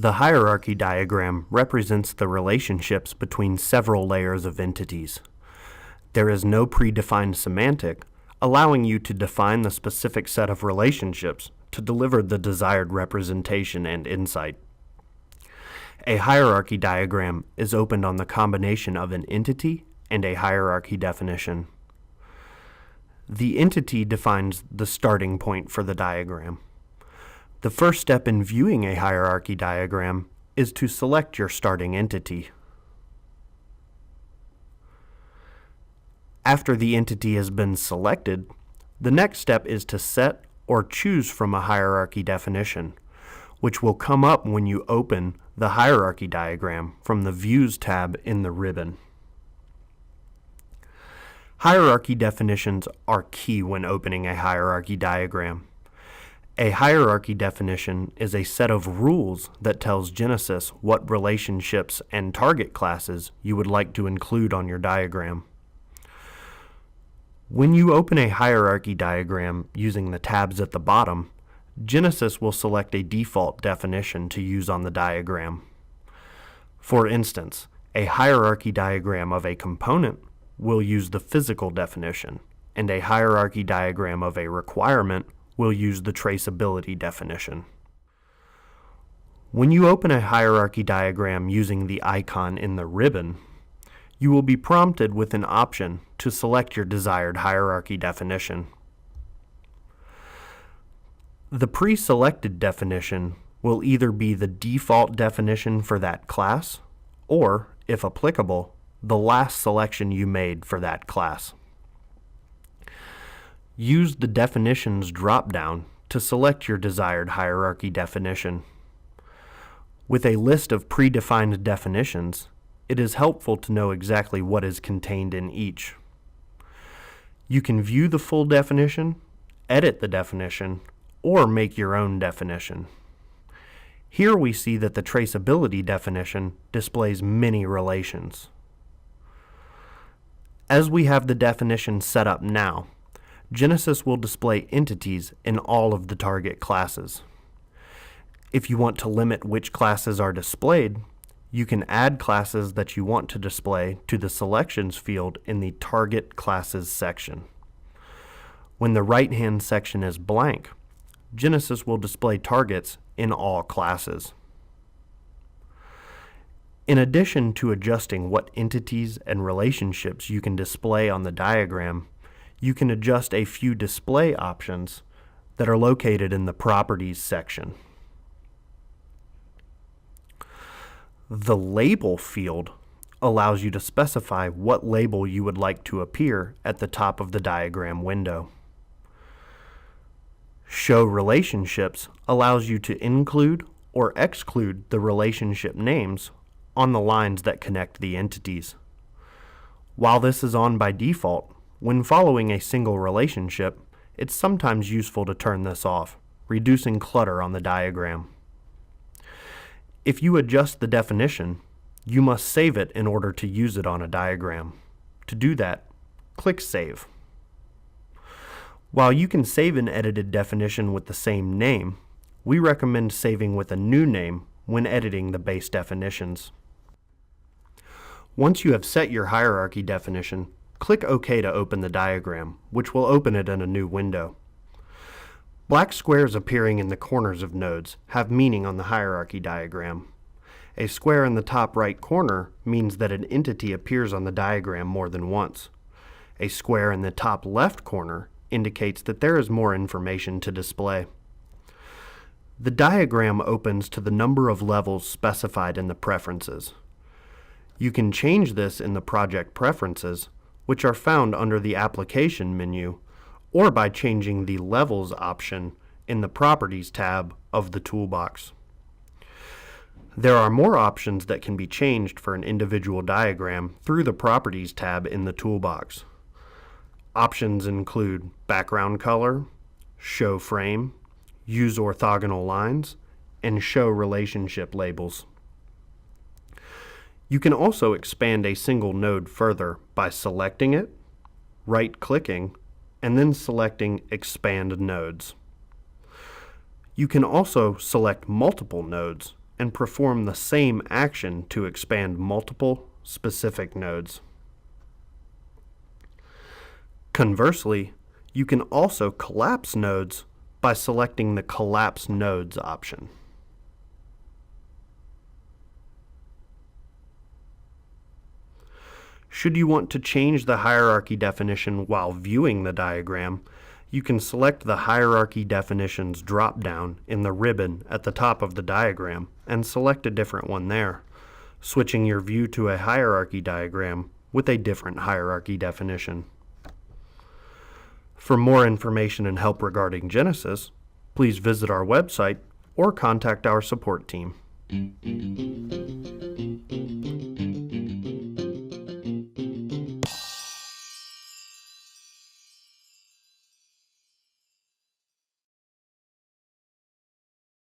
The hierarchy diagram represents the relationships between several layers of entities. There is no predefined semantic, allowing you to define the specific set of relationships to deliver the desired representation and insight. A hierarchy diagram is opened on the combination of an entity and a hierarchy definition. The entity defines the starting point for the diagram. The first step in viewing a hierarchy diagram is to select your starting entity. After the entity has been selected, the next step is to set or choose from a hierarchy definition, which will come up when you open the hierarchy diagram from the Views tab in the ribbon. Hierarchy definitions are key when opening a hierarchy diagram. A hierarchy definition is a set of rules that tells GENESYS what relationships and target classes you would like to include on your diagram. When you open a hierarchy diagram using the tabs at the bottom, GENESYS will select a default definition to use on the diagram. For instance, a hierarchy diagram of a component will use the physical definition, and a hierarchy diagram of a requirement will use the traceability definition. When you open a hierarchy diagram using the icon in the ribbon, you will be prompted with an option to select your desired hierarchy definition. The pre-selected definition will either be the default definition for that class, or, if applicable, the last selection you made for that class. Use the Definitions drop-down to select your desired hierarchy definition. With a list of predefined definitions, it is helpful to know exactly what is contained in each. You can view the full definition, edit the definition, or make your own definition. Here we see that the traceability definition displays many relations. As we have the definition set up now, GENESYS will display entities in all of the target classes. If you want to limit which classes are displayed, you can add classes that you want to display to the Selections field in the Target Classes section. When the right-hand section is blank, GENESYS will display targets in all classes. In addition to adjusting what entities and relationships you can display on the diagram, you can adjust a few display options that are located in the Properties section. The Label field allows you to specify what label you would like to appear at the top of the diagram window. Show Relationships allows you to include or exclude the relationship names on the lines that connect the entities. While this is on by default, when following a single relationship, it's sometimes useful to turn this off, reducing clutter on the diagram. If you adjust the definition, you must save it in order to use it on a diagram. To do that, click Save. While you can save an edited definition with the same name, we recommend saving with a new name when editing the base definitions. Once you have set your hierarchy definition, click OK to open the diagram, which will open it in a new window. Black squares appearing in the corners of nodes have meaning on the hierarchy diagram. A square in the top right corner means that an entity appears on the diagram more than once. A square in the top left corner indicates that there is more information to display. The diagram opens to the number of levels specified in the preferences. You can change this in the project preferences, which are found under the Application menu, or by changing the Levels option in the Properties tab of the toolbox. There are more options that can be changed for an individual diagram through the Properties tab in the toolbox. Options include background color, show frame, use orthogonal lines, and show relationship labels. You can also expand a single node further by selecting it, right-clicking, and then selecting Expand Nodes. You can also select multiple nodes, and perform the same action to expand multiple specific nodes. Conversely, you can also collapse nodes by selecting the Collapse Nodes option. Should you want to change the hierarchy definition while viewing the diagram, you can select the Hierarchy Definitions drop-down in the ribbon at the top of the diagram and select a different one there, switching your view to a hierarchy diagram with a different hierarchy definition. For more information and help regarding Genesis, please visit our website or contact our support team.